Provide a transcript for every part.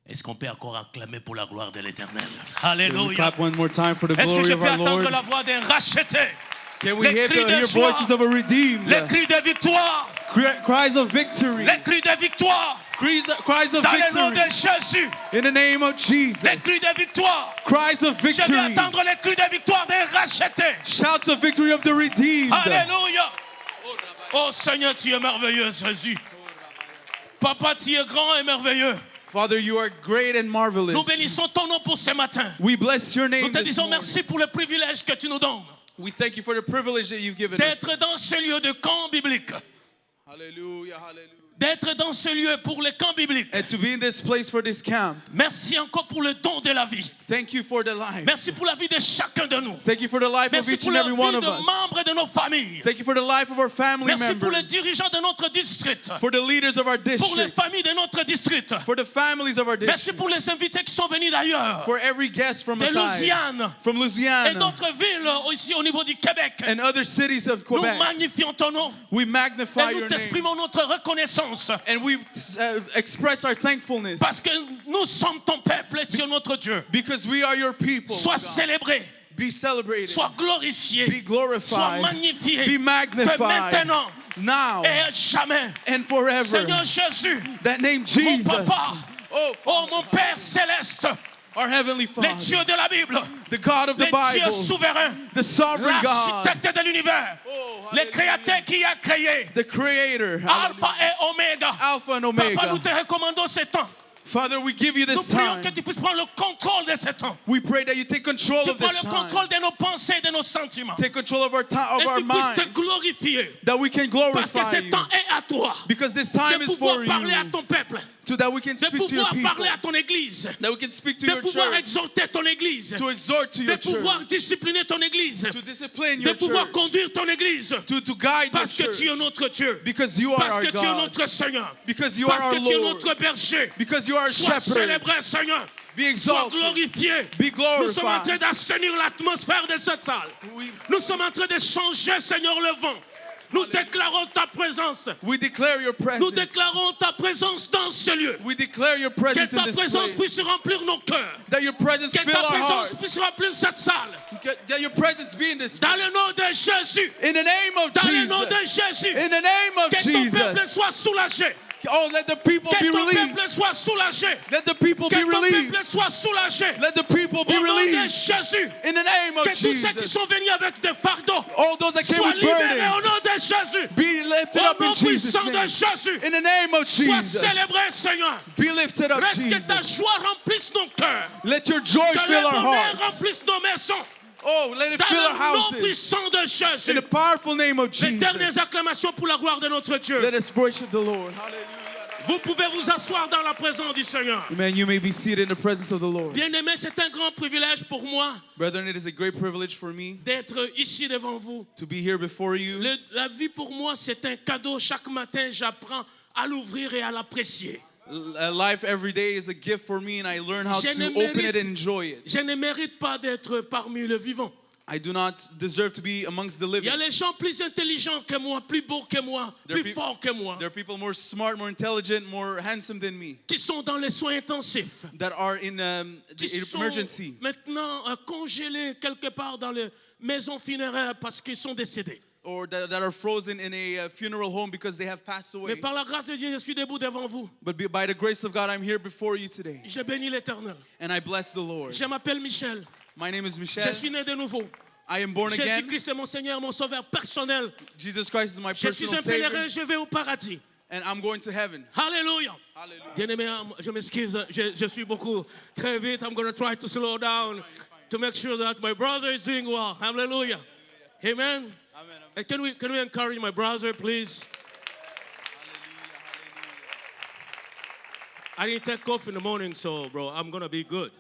Est-ce qu'on peut encore acclamer pour la gloire de l'Éternel? Can we Alléluia. clap one more time for the Est-ce que glory je of peux our attendre Lord? la voix d'un racheté? Can we Les cris de hear joie, voices of a redeemed? les cris de victoire, Cries of victory. les cris de victoire, Cries of dans le nom de victory. Jésus. In the name of Les Jesus. cris de victoire. Cries of Je veux victory. attendre les cris de victoire des rachetés. Shouts of victory of the redeemed. Alléluia. Oh Seigneur, tu es merveilleux, Jésus. Papa, tu es grand et merveilleux. Father, you are great and marvelous. Nous bénissons ton nom pour ce matin. We bless your Nous name te this disons morning. merci pour le privilège que tu nous donnes We thank you for the privilege that you've given us. d'être dans ce lieu de camp biblique. Hallelujah, hallelujah. D'être dans ce lieu pour le camp biblique. And to be in this place for this camp. Merci encore pour le don de la vie. Thank you for the life. Merci pour la vie de chacun de nous. Thank you for the life of Merci each pour and la every vie one of de us. membres de nos familles. Thank you for the life of our family Merci pour les members. dirigeants de notre district. For the leaders of our Pour les district. familles de notre district. For the families of our Merci district. pour les invités qui sont venus d'ailleurs. For every guest from De aside. Louisiane From et Louisiana. d'autres villes ici au niveau du Québec. And other cities of Nous Quebec. magnifions ton nom We magnify et nous your name. t'exprimons notre reconnaissance And we express our thankfulness. parce que nous sommes ton peuple et tu es notre Dieu. Because we are your people. Sois God. célébré, Be celebrated. sois glorifié, Be glorified. sois magnifié Be de magnified. maintenant Now et jamais. and forever. Seigneur Jésus, That name mon Jesus. papa, Oh, oh mon Père céleste, our heavenly les Father. dieux de la Bible, The God of the les dieux Bible. souverains, The sovereign God. l'architecte de l'univers, Oh, le hallelujah. créateur qui a créé The Creator. Alpha et Oméga. Alpha and Papa, nous Omega. te recommandons ce temps. Father, we give you Nous this prions time. que tu puisses prendre le contrôle de ce temps. We pray that you take control Tu of prends this le time. contrôle de nos pensées et de nos sentiments. Take control of our time, Et of our tu puisses te mind. glorifier. That we can Parce que glorify ce you. temps est à toi. Because this De time is pouvoir for parler à you. ton peuple. So that we can De speak to your pouvoir people. parler à ton église. That we can speak to De your pouvoir church. exhorter ton église. To exhort to De your pouvoir church. discipliner ton église. To discipline De your pouvoir church. conduire ton église. To guide your Parce que church. tu es notre Dieu. Because you are Parce our que tu es God. notre Seigneur. Because you are Parce our que tu es Lord. notre berger. Because you are our Sois shepherd. célébré, Seigneur. Be Sois exalted. glorifié. Be Nous sommes en train glorified. d'assainir l'atmosphère de cette salle. Nous sommes en train de changer, Seigneur, le vent. Nous déclarons ta présence. We declare your Nous presence. déclarons ta présence dans ce lieu. We declare your Que presence in ta this présence place. puisse remplir nos cœurs. That your presence Que fill ta our présence hearts. puisse remplir cette salle. That your presence be in this Dans place. le nom de Jésus. In the name of Dans le nom de Jesus. Jésus. In the name of Que ton peuple Jesus. soit soulagé. Oh, let the people Que be ton relieved. peuple soit soulagé. Let the people Que be ton relieved. peuple soit soulagé. Let the people be Au nom de relieved. Jésus. In the name of Que tous ceux qui Jesus. sont venus avec des fardeaux All those that came soient with libérés au burdens nom de Jésus. be lifted Au up in nom Jesus' puissant de name. Jésus. In the name of Sois Jesus. célébré, Seigneur. Be lifted up, Reste que ta Jesus. joie remplisse nos cœurs. Let your joy Que fill le our bonheur hearts. remplisse nos maisons. Oh, let it Dans fill our le nom houses. puissant de In Jésus. the powerful name of Les dernières Jesus. acclamations pour la gloire de notre Dieu. Let us worship the Lord. Hallelujah. Vous pouvez vous asseoir dans la présence du Seigneur. Amen. You may be seated in the presence of the Lord. Bien-aimés, c'est un grand privilège pour moi Brethren, it is a great privilege for me d'être ici devant vous. to be here before you. La vie pour moi, c'est un cadeau. Chaque matin, j'apprends à l'ouvrir et à l'apprécier. Life every day is a gift for me, and I learn how Je to ne open mérite- it and enjoy it. Je ne mérite pas d'être parmi le vivant. I do not deserve to be amongst the Il y living. a les gens plus intelligents que moi, plus beaux que moi, There plus are forts que moi, There are people more smart, more intelligent, more handsome than me qui sont dans les soins intensifs, that are in qui the sont emergency maintenant congelés quelque part dans les maisons funéraires parce qu'ils sont décédés. or that are frozen in a funeral home because they have passed Mais away. par la grâce de Dieu, je suis debout devant vous. By the grace of God, I'm here before you today, Je bénis l'Éternel. and I bless the Lord. Je m'appelle Michel. My name is Je Michel. suis né de nouveau. I am born again. Jésus-Christ est mon Seigneur, mon sauveur personnel. Jesus Christ is my Je suis personal un pèlerin, Savior, je vais au paradis. and I'm going to heaven. Alléluia. Hallelujah. Bien-aimé, je m'excuse, je suis beaucoup très vite. I'm going to try to slow down to make sure that my brother is doing well. Hallelujah. Amen. And can we encourage my brother, please? I didn't take off in the morning, so bro, I'm going to be good.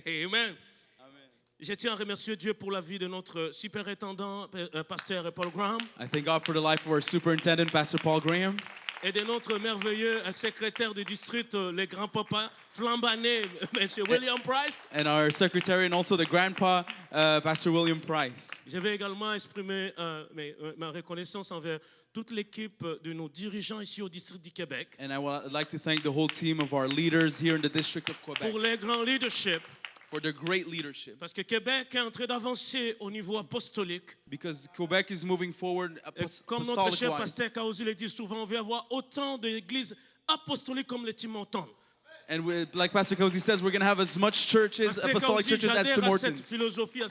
Amen. Je tiens à remercier Dieu pour la vie de notre superintendant, pasteur Paul Graham. I thank God for the life of our superintendent, Pastor Paul Graham. et de notre merveilleux secrétaire du district, le grand-papa flambané, M. William Price. and our secretary and also the grandpa, Pastor William Price. Je vais également exprimer ma reconnaissance envers toute l'équipe de nos dirigeants ici au district du Québec And I would like to thank the whole team of our leaders here in the District of Quebec pour les grands leadership, for their great leadership. parce que Québec est en train d'avancer au niveau apostolique. Because Quebec is moving forward Et comme notre cher apostolic-wise. pasteur Kaozi le dit souvent, on veut avoir autant d'églises apostoliques comme les Tim Hortons. And like Pastor Cozy says, we're going to have as much churches, Pasteur apostolic Kaozi, churches as Tim j'adhère à Hortons. cette philosophie,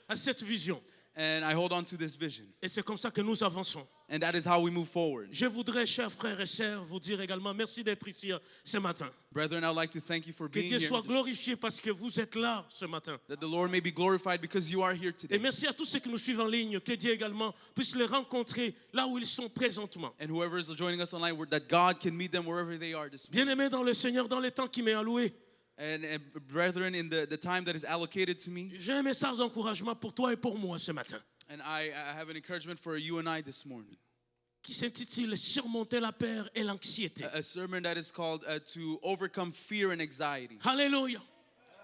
à cette vision. And I hold on to this vision. Et c'est comme ça que nous avançons. And that is how we move forward. Je voudrais, chers frères et sœurs, vous dire également merci d'être ici ce matin. Brethren, I would like to thank you for Que being Dieu here. soit glorifié parce que vous êtes là ce matin. That the Lord may be glorified because you are here Et today. merci à tous ceux qui nous suivent en ligne, que Dieu également puisse les rencontrer là où ils sont présentement. And whoever is joining us online, that God can meet them wherever they are this morning. Bien-aimés dans le Seigneur, dans le temps qui m'est alloué, And brethren, in the time that is allocated to me, j'ai un message d'encouragement pour toi et pour moi ce matin, and I have an encouragement for you and I this morning. qui s'intitule Surmonter la peur et l'anxiété. A sermon that is called To Overcome Fear and Anxiety. Alléluia.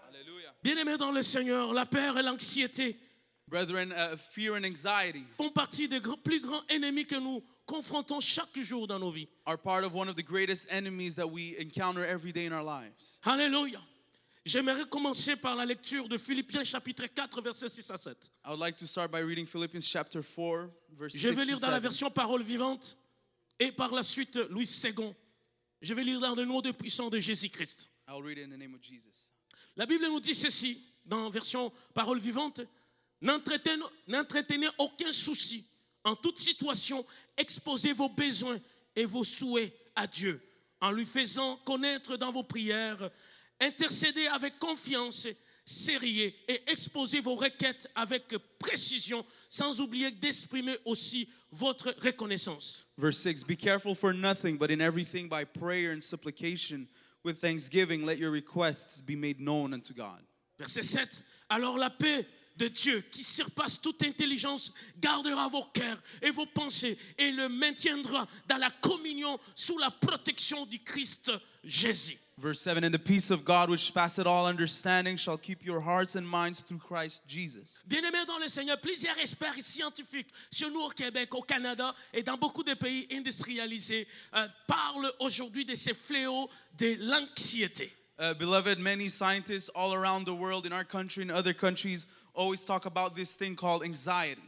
Hallelujah. Bien-aimés dans le Seigneur, la peur et l'anxiété Brethren, fear and anxiety font partie des plus grands ennemis que nous confrontons chaque jour dans nos vies. are part of one of the greatest enemies that we encounter every day in our lives. Alléluia. J'aimerais commencer par la lecture de Philippiens chapitre 4, versets 6 à 7. I would like to start by reading Philippians chapter 4, verse 6 Je vais to lire dans la 7. version Parole vivante et par la suite Louis II. Je vais lire dans le nom de puissant de Jésus-Christ. I will read it in the name of Jesus. La Bible nous dit ceci dans la version Parole vivante. N'entretenez aucun souci. En toute situation, exposez vos besoins et vos souhaits à Dieu en lui faisant connaître dans vos prières. Intercédez avec confiance, sérieux et exposez vos requêtes avec précision, sans oublier d'exprimer aussi votre reconnaissance. Verse 6, be careful for nothing, but in everything by prayer and supplication, with thanksgiving, let your requests be made known unto God. Verset 7. Alors la paix de Dieu qui surpasse toute intelligence gardera vos cœurs et vos pensées et le maintiendra dans la communion sous la protection du Christ Jésus. Verse 7, and the peace of God which passeth all understanding shall keep your hearts and minds through Christ Jesus. Bien-aimés dans le Seigneur, plusieurs experts scientifiques chez nous au Québec, au Canada et dans beaucoup de pays industrialisés parlent aujourd'hui de ces fléaux de l'anxiété. Beloved, many scientists all around the world, in our country and other countries, always talk about this thing called anxiety.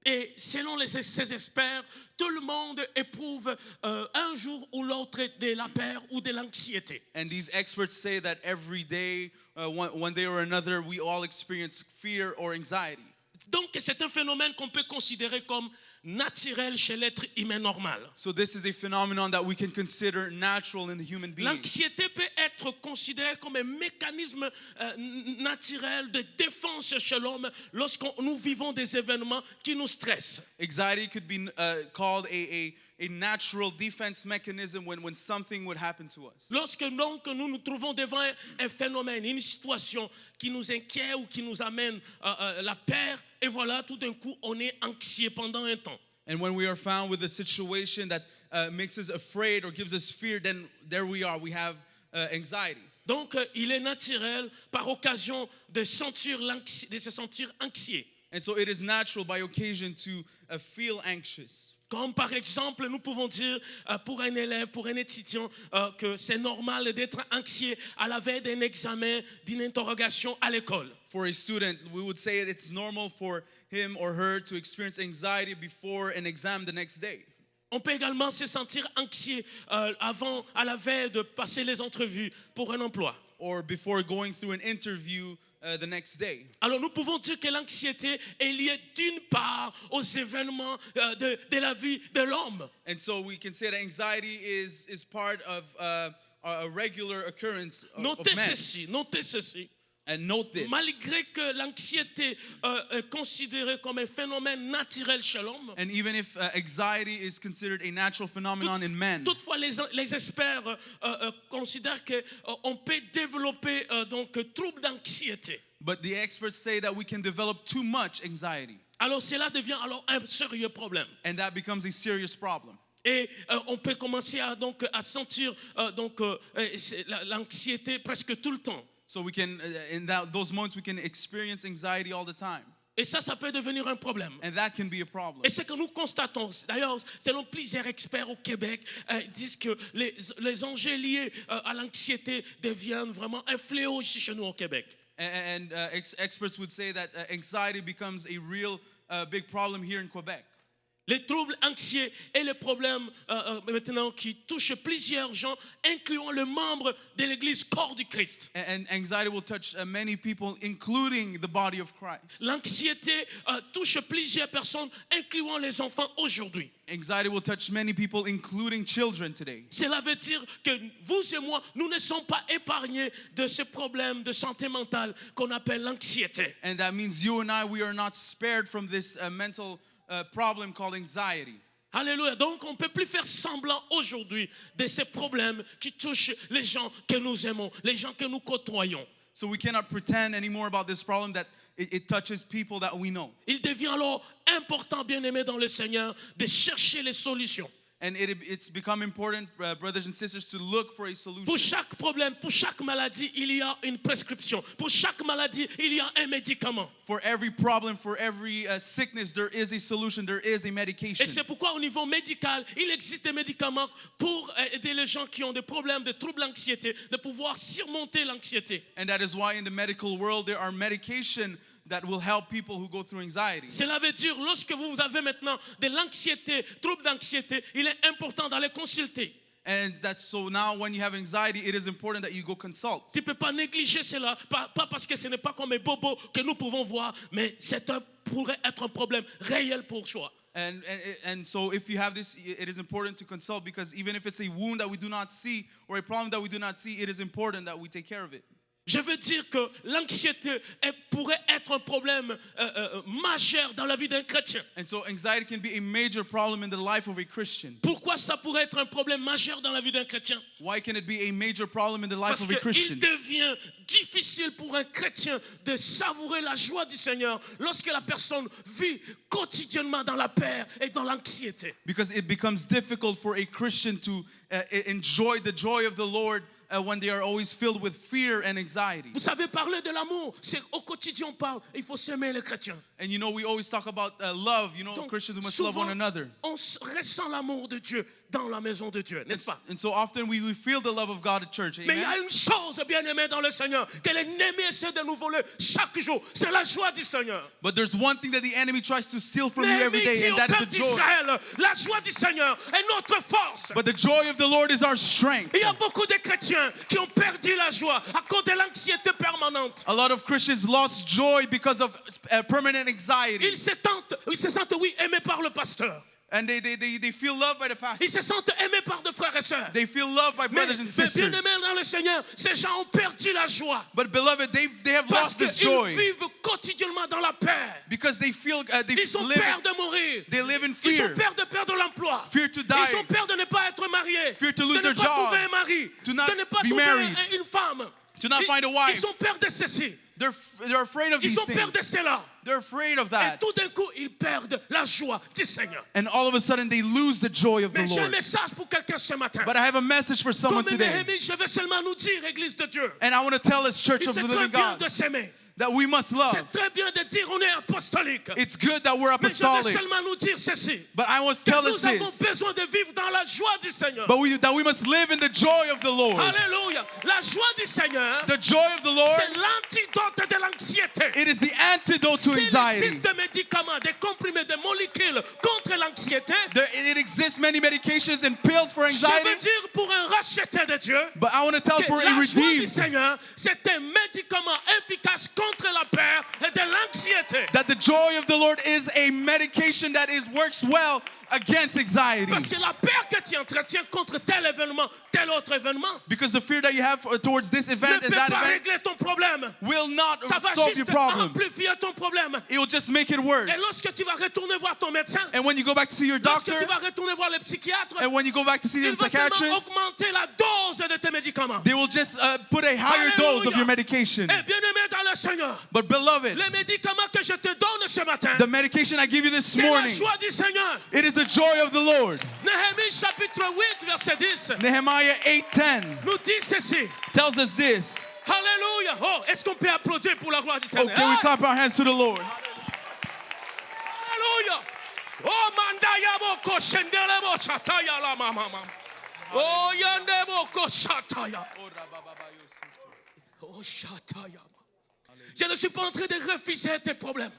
Et selon ces experts, tout le monde éprouve un jour ou l'autre de la peur ou de l'anxiété. And these experts say that every day, one day or another, we all experience fear or anxiety. Donc c'est un phénomène qu'on peut considérer comme naturel chez l'être humain normal. So this is a phenomenon that we can consider natural in the human being. L'anxiété peut être considérée comme un mécanisme naturel de défense chez l'homme lorsque nous vivons des événements qui nous stressent. Anxiety could be called a natural defense mechanism when something would happen to us. Lorsque donc nous nous trouvons devant un phénomène, une situation qui nous inquiète ou qui nous amène la peur, et voilà, tout d'un coup, on est anxieux pendant un temps. And when we are found with a situation that makes us afraid or gives us fear, then there we are, we have anxiety. Donc, il est naturel, par occasion de se sentir anxieux. And so it is natural by occasion to feel anxious. Comme par exemple, nous pouvons dire pour un élève, pour un étudiant, que c'est normal d'être anxieux à la veille d'un examen, d'une interrogation à l'école. For a student, we would say it's normal for him or her to experience anxiety before an exam the next day. On peut également se sentir anxieux à la veille de passer les entrevues pour un emploi. Or before going through an interview the next day. Alors nous pouvons dire que l'anxiété est liée d'une part aux événements de la vie de l'homme. And so we can say that anxiety is part of a regular occurrence of Notez man. ceci. And note this. Malgré que l'anxiété est considérée comme un phénomène naturel chez l'homme, And even if anxiety is considered a natural phenomenon in men, toutefois les experts considèrent qu'on peut développer donc troubles d'anxiété. but the experts say that we can develop too much anxiety. Alors cela devient alors un sérieux problème. And that becomes a serious problem. Et on peut commencer à sentir l'anxiété presque tout le temps. So we can, those moments, we can experience anxiety all the time. Et ça peut devenir un problème. And that can be a problem. Et ce que nous constatons, d'ailleurs, selon plusieurs experts au Québec, disent que les enjeux liés à l'anxiété deviennent vraiment un fléau ici chez nous au Québec. And experts would say that anxiety becomes a real big problem here in Quebec. Les troubles anxieux et les problèmes maintenant qui touchent plusieurs gens, incluant le membre de l'Église corps du Christ. And anxiety will touch many people, including the body of Christ. L'anxiété touche plusieurs personnes, incluant les enfants aujourd'hui. Anxiety will touch many people, including children today. Cela veut dire que vous et moi, nous ne sommes pas épargnés de ce problème de santé mentale qu'on appelle l'anxiété. And that means you and I, we are not spared from this mental problem called anxiety. Alléluia. Donc, on ne peut plus faire semblant aujourd'hui de ces problèmes qui touchent les gens que nous aimons, les gens que nous côtoyons. So we cannot pretend anymore about this problem that it touches people that we know. Il devient alors important, bien-aimé dans le Seigneur, de chercher les solutions. And it's become important, brothers and sisters, to look for a solution. Pour chaque problème, pour chaque maladie, il y a une prescription. Pour chaque maladie, il y a un médicament. For every problem, for every sickness, there is a solution, there is a medication. Et c'est pourquoi au niveau médical, il existe des médicaments pour aider les gens qui ont des problèmes de troubles d'anxiété, de pouvoir surmonter l'anxiété. And that is why in the medical world there are medication that will help people who go through anxiety. Cela veut dire, lorsque vous avez maintenant de l'anxiété, troubles d'anxiété, il est important d'aller consulter. And that's so now when you have anxiety, it is important that you go consult. Tu ne peux pas négliger cela, pas parce que ce n'est pas comme un bobo que nous pouvons voir, mais pourrait être un problème réel pour soi. And so if you have this, it is important to consult, because even if it's a wound that we do not see or a problem that we do not see, it is important that we take care of it. Je veux dire que l'anxiété pourrait être un problème majeur dans la vie d'un chrétien. And so anxiety can be a major problem in the life of a Christian. Pourquoi ça pourrait être un problème majeur dans la vie d'un chrétien? Why can it be a major problem in the life Parce of a Christian? qu'il devient difficile pour un chrétien de savourer la joie du Seigneur lorsque la personne vit quotidiennement dans la paix et dans l'anxiété. Because it becomes difficult for a Christian to enjoy the joy of the Lord when they are always filled with fear and anxiety. Vous savez, parler de l'amour, c'est au quotidien on parle, il faut s'aimer les chrétiens. And you know, we always talk about love. You know, Donc, Christians must love one another. On ressent l'amour de Dieu dans la maison de Dieu, n'est-ce pas? And so often we feel the love of God at church. Mais il y Amen? a une chose, bien-aimé dans le Seigneur, que l'ennemi essaie de nous voler chaque jour, c'est la joie du Seigneur. But there's one thing that the enemy tries to steal from you Néhémie every day, dit and au that is peuple the joy. d'Israël, la joie du Seigneur est notre force. But the joy of the Lord is our strength. Il y a beaucoup de chrétiens qui ont perdu la joie à cause de l'anxiété permanente. A lot of Christians lost joy because of permanent anxiety. Ils se sentent, oui, aimés par le pasteur. And they feel loved by the pastor. Ils se sentent aimés par des frères et sœurs. They feel loved by Mais brothers and sisters. bien-aimés dans le Seigneur, ces gens ont perdu la joie. But beloved, they have Parce lost this qu'ils joy vivent quotidiennement dans la paix. because they feel Ils ont peur de mourir. they live in Ils ont fear. peur de perdre l'emploi. Fear to die. Ils ont peur de ne pas être mariés. Fear to lose de ne their pas job. trouver un mari. To not de ne pas be trouver married. une femme. To not find a wife. Ils ont peur de ceci. They're afraid of these Ils ont peur things. de cela. They're afraid of Et that. tout d'un coup, ils perdent la joie du Seigneur. And all of a sudden they lose the joy of the Mais j'ai un Lord. message pour quelqu'un ce matin. But I have a message for someone Comme today. Néhémie, je vais seulement nous dire, Église de Dieu, And I want to tell us, Church of the c'est très Living bien God, de s'aimer. that we must love. C'est très bien de dire on est apostolique. It's good that we're Mais je vais apostolic. seulement nous dire ceci. But I want to Que tell nous us avons this. besoin de vivre dans la joie du Seigneur. But that we must live in the joy of the Lord. Alléluia. La joie du Seigneur, The joy of the Lord, c'est l'antidote de l'anxiété. it is the antidote to S'il anxiety. existe des médicaments, des comprimés, des molécules contre l'anxiété, It exists many medications and pills for je veux anxiety. dire pour un racheté de Dieu, But I want to tell que for a la joie du redeemed Seigneur, c'est un médicament efficace contre la peur et de l'anxiété. that the joy of the Lord is a medication that works well against anxiety. Parce que la peur que tu entretiens contre tel événement, tel autre événement, Because the fear that you have towards this ne event peut and that pas event régler ton problème. will not Ça va solve your juste problem. amplifier ton problème. It will just make it worse. Et lorsque tu vas retourner voir ton médecin, And when you go back to see your lorsque doctor, tu vas retourner voir le psychiatre, and when you go back to see the il va seulement psychiatrist, augmenter la dose de tes médicaments. they will just put a higher dose of your medication. Et bien-aimé dans le Seigneur, But beloved, les médicaments que je te donne ce matin, the medication I give you this c'est la morning, joie du Seigneur. it is the joy of the Lord. Néhémie chapitre 8, verset 10, Nehemiah 8:10 nous dit ceci. tells us this. Alléluia. Oh, est-ce qu'on peut applaudir pour la gloire Oh, d'Éternel? can we clap our hands to the Lord? Alléluia. Oh, mandaya boko shendele bo chataya la mama. Oh, yande boko chataya. Oh, chataya. Je ne suis pas en train de refuser tes problèmes.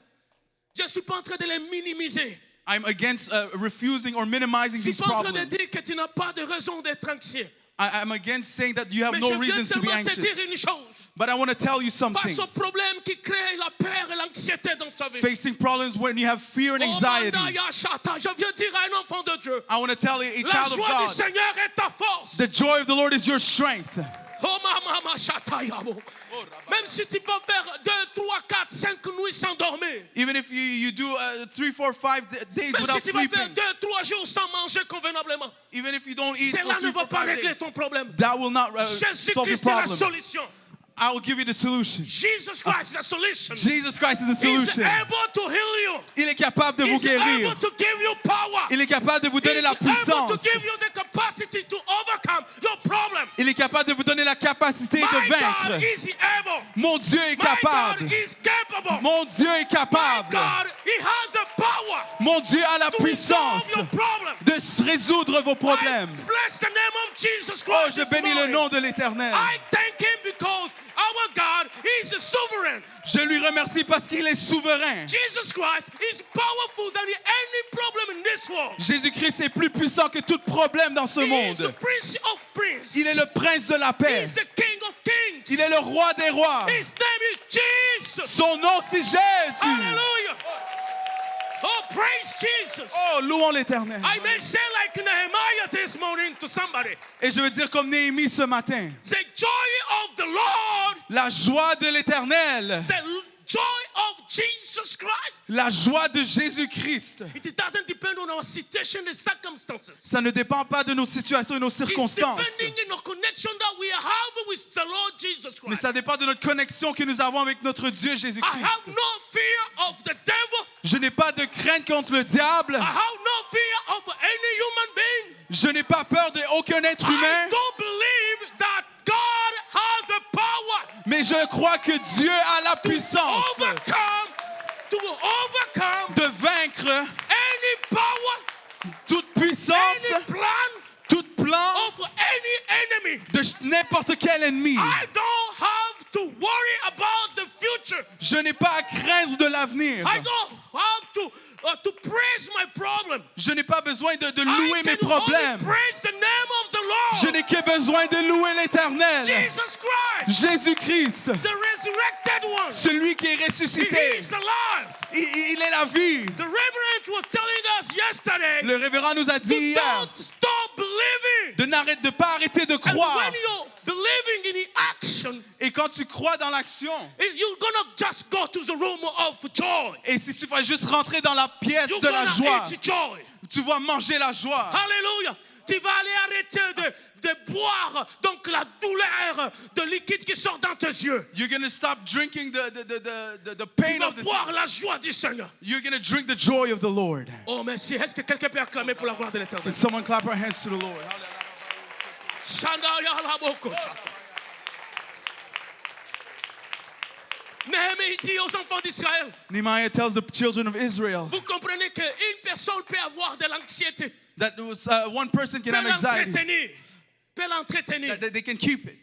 Je ne suis pas en train de les minimiser. I'm against refusing or minimizing Je ne these suis pas en train de problems. dire que tu n'as pas de raison d'être anxieux. I'm against saying that you have Mais no je viens reasons to be seulement te anxious. dire une chose. But I want to tell you something. Face aux problèmes qui créent la peur et l'anxiété dans ta vie. Facing problems when you have fear and Oh, anxiety. mandaya chata. Je viens dire à un enfant de Dieu. I want to tell you, a La child of joie du God, Seigneur est ta force. the joy of the Lord is your strength. Oh, mama, chatayabo. Même si tu peux faire 2, 3, 4, 5 nuits sans dormir. Even if you do 3, 4, 5 days Même without si tu vas faire sleeping. 2, 3 jours sans manger convenablement. Even if you don't eat for Cela 3, ne va 4, pas 5 régler days. ton problème. That will not solve your Jésus-Christ est la problem. solution. I will give you the solution. Jesus Christ is the solution. Jesus Christ is the He's solution. able to heal you. Il est capable de vous He's able guérir. to give you power. Il est capable de vous donner He's la able to puissance. give you the capacity to overcome your problem. Il est capable de vous donner la capacité de My God vaincre. is able. Mon Dieu est My God capable. is capable. Mon Dieu est My capable. God, He has the power Mon Dieu a la to resolve puissance your problem. de résoudre vos problèmes. I bless the name of Jesus Oh, Christ je this bénis le morning. nom de l'Éternel. I thank Him because our God is sovereign. Je lui remercie parce qu'il est souverain. Jesus Christ is powerful than any problem in this world. Jésus-Christ est plus puissant que tout problème dans ce He is the monde. Prince of Prince. Il est le prince de la He paix. is the King of Kings. Il est le roi des rois. His name is Jesus. Son nom, c'est Jésus. Hallelujah. Oh, praise Jesus. Oh, louons l'Éternel. I may say like Nehemiah this morning to somebody. Et je veux dire comme Néhémie ce matin, The joy of the Lord, la joie de l'Éternel, the joy of Jesus Christ. la joie de Jésus-Christ. It doesn't depend on our situation and circumstances. Ça ne dépend pas de nos situations et nos It's circonstances, depending on our connection that we have with the Lord Jesus mais Christ. ça dépend de notre connexion que nous avons avec notre Dieu I Jésus-Christ. have no fear of the devil. Je n'ai pas de crainte contre le diable. I have no fear of any human being. Je n'ai pas peur d'aucun être I humain, don't believe that God has the power mais je crois que Dieu a la puissance to overcome de vaincre any power, toute puissance, any plan tout plan of any enemy. de n'importe quel ennemi. I don't have to worry about the future. Je n'ai pas à craindre de l'avenir. I don't have to praise my problem. Je n'ai pas besoin de I louer mes can only problèmes. praise the name of the Je Lord. n'ai que besoin de louer l'Éternel. Jesus Christ, Jésus-Christ, the resurrected one. celui qui est He ressuscité. is alive. Il est la vie. The reverend was telling us yesterday Le révérend nous a dit to hier don't stop believing. de pas arrêter de And croire. when you're believing in the action, Et quand tu crois dans l'action, you're gonna just go to the room of joy. et si tu vas juste rentrer dans la pièce You're de la gonna joie, eat joy. tu vas manger la joie. Alléluia. Tu vas aller arrêter de boire donc la douleur de liquide qui sort dans tes yeux. You're going to stop drinking the Tu pain vas of the boire la joie du Seigneur. You're going to drink the joy of the Lord. Oh merci. Est-ce que quelqu'un peut acclamer pour la gloire de l'Éternel? Can someone clap our hands to the Lord? Shanda ya la boko. Néhémie dit aux enfants d'Israël, Nehemiah tells the children of Israel vous comprenez qu'une personne peut avoir de l'anxiété, that one person can peut have anxiety, l'entretenir, that they can keep it.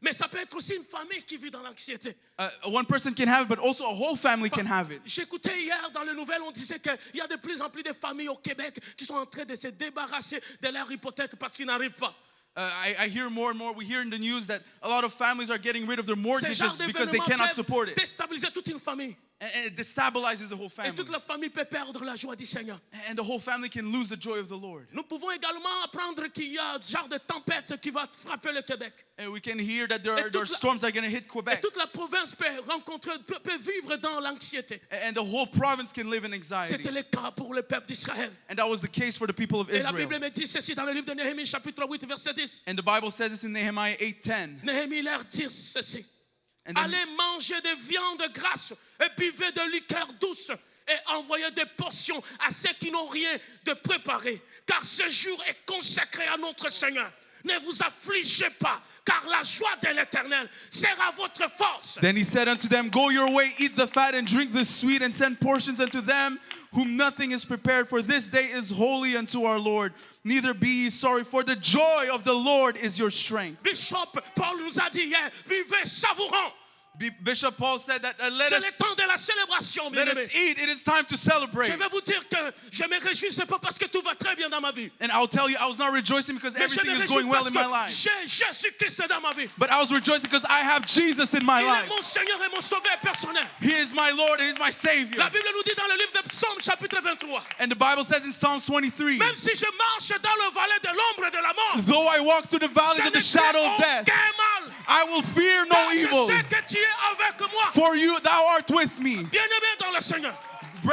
mais ça peut être aussi une famille qui vit dans l'anxiété. One person can have it, but also a whole family can have it. J'écoutais hier dans les nouvelles, on disait qu'il y a de plus en plus de familles au Québec qui sont en train de se débarrasser de leur hypothèque parce qu'ils n'arrivent pas. I hear more and more, we hear in the news that a lot of families are getting rid of their Ces mortgages genres because they d'événements cannot peuvent support it. déstabiliser toute une famille. And it destabilizes the whole Et family. toute la famille peut perdre la joie du Seigneur. And the whole family can lose the joy of the Lord. Nous pouvons également apprendre qu'il y a un genre de tempête qui va frapper le Québec. And we can hear that there Et are toute la- storms that are going to hit Et Quebec. toute la province peut vivre dans l'anxiété. And the whole province can live in C'était anxiety. le cas pour le peuple d'Israël. And that was the case for the people of Et la Israel. Bible me dit ceci dans le livre de Néhémie, chapitre 8, verset 10. And the Bible says this in Nehemiah 8:10. Néhémie leur dit ceci. And then, Allez manger de viande grasse et buvez de liqueur douce et envoyez des portions à ceux qui n'ont rien de préparé. Car ce jour est consacré à notre Seigneur. Ne vous affligez pas, car la joie de l'Éternel sera votre force. Then he said unto them, Go your way, eat the fat and drink the sweet, and send portions unto them whom nothing is prepared. For this day is holy unto our Lord. Neither be ye sorry, for the joy of the Lord is your strength. Bishop Paul nous a dit hier, vivez savourant. Bishop Paul said that let C'est le us temps de la célébration, bien aimé. eat. It is time to celebrate. Je vais vous dire que je me réjouis, c'est pas parce que tout va très bien dans ma vie. And I'll tell you, I was not rejoicing because Mais je everything me is réjouis going well parce in my que life. j'ai Jésus-Christ dans ma vie. But I was rejoicing because I have Jesus in my Il est life. mon Seigneur et mon Sauveur personnel. He is my Lord and He is my Savior. La Bible nous dit dans le livre de Psaumes, chapitre 23. And the Bible says in Psalms 23, Même si je marche dans le vallée de l'ombre de la mort, though I walk through the valleys je of ne the shadow of crains death, aucun mal. I will fear no Car je evil. sais que tu es avec moi. For you, thou art with me. Bien-aimé dans le Seigneur.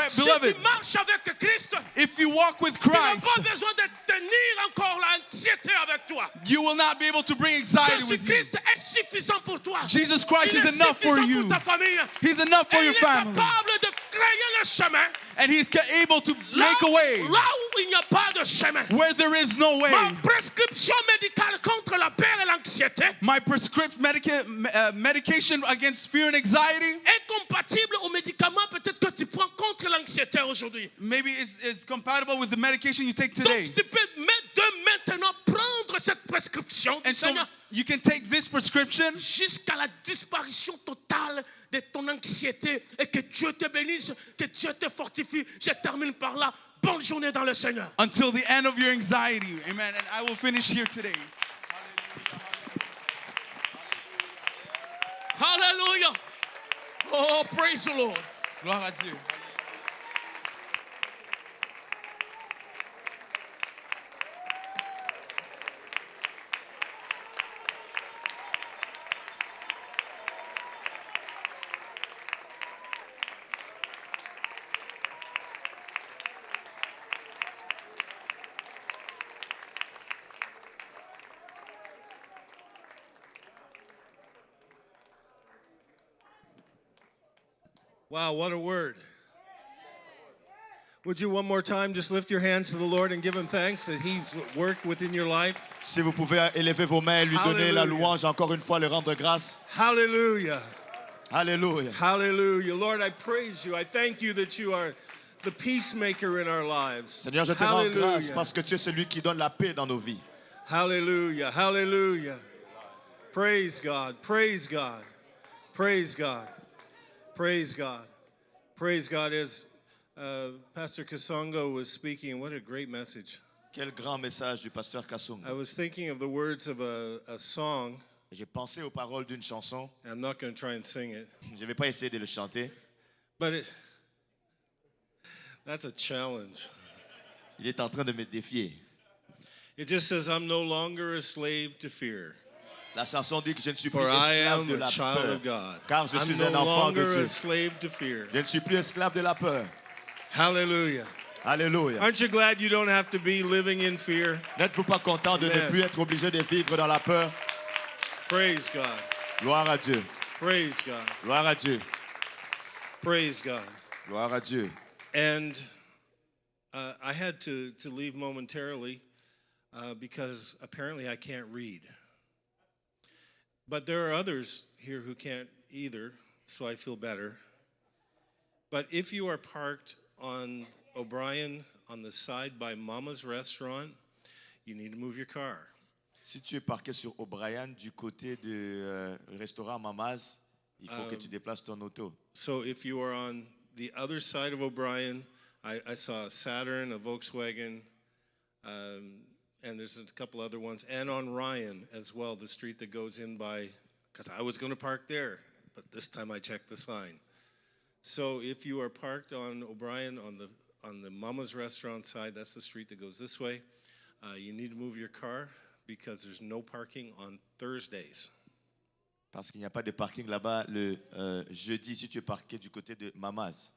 Si Beloved, tu marches avec Christ, if you walk with tu n'as Christ, pas besoin de tenir encore l'anxiété avec toi. you will not be able to bring anxiety with you. Jésus-Christ est suffisant pour toi. Jesus Christ Il is est enough for suffisant you. pour ta famille. He's enough for Et your il est family. capable de créer le chemin. And He's able to Là, make a way là où il n'y a pas de chemin. where there is no way. Ma prescription médicale contre la peur et l'anxiété My prescription medication against fear and anxiety est compatible aux médicaments peut-être que tu prends contre l'anxiété aujourd'hui. maybe is compatible with the medication you take today. Donc tu peux de maintenant prendre cette prescription du And so Seigneur you can take this prescription jusqu'à la disparition totale de ton anxiété et que Dieu te bénisse, que Dieu te fortifie. Je termine par là. Bonne journée dans le Seigneur. until the end of your anxiety. Amen. And I will finish here today. Hallelujah. Oh, praise the Lord. Gloire à Dieu. Wow, what a word. Would you one more time just lift your hands to the Lord and give Him thanks that He's worked within your life? Si vous pouvez élever vos mains et lui donner la Hallelujah. louange, encore une fois, le rendre grâce. Hallelujah. Alléluia. Hallelujah. Lord, I praise you. I thank you that you are the peacemaker in our lives. Seigneur, je te rends grâce Hallelujah. parce que tu es celui qui donne la paix dans nos vies. Hallelujah. Hallelujah. Praise God. Praise God. Praise God. Praise God. Praise God. As Pastor Kasongo was speaking, what a great message. Quel grand message du pasteur Kassoum. I was thinking of the words of a song. J'ai pensé aux paroles d'une chanson. I'm not going to try and sing it, Je ne vais pas essayer de le chanter. but that's a challenge. Il est en train de me défier. It just says, I'm no longer a slave to fear, La chanson dit que je ne suis plus for I esclave am de a la child peur. of God. Car je I'm suis no un enfant de longer Dieu. a slave to fear. Je ne suis plus esclave de la peur. Hallelujah. Alléluia. Aren't you glad you don't have to be living in fear? N'êtes-vous pas content de ne Amen. plus être obligé de vivre dans la peur? Praise God. Gloire à Dieu. Praise God. Gloire à Dieu. Praise God. Gloire à Dieu. And I had to leave momentarily because apparently I can't read. But there are others here who can't either, so I feel better. But if you are parked on O'Brien on the side by Mama's Restaurant, you need to move your car. Si tu es parqué sur O'Brien du côté du restaurant Mamaz, il faut que tu déplaces ton auto. So if you are on the other side of O'Brien, I saw a Saturn, a Volkswagen, and there's a couple other ones, and on Ryan as well, the street that goes in by, because I was going to park there, but this time I checked the sign. So if you are parked on O'Brien on the Mama's Restaurant side, that's the street that goes this way, you need to move your car because there's no parking on Thursdays. Parce qu'il n'y a pas de parking là-bas le jeudi si tu es parqué du côté de Mamaz.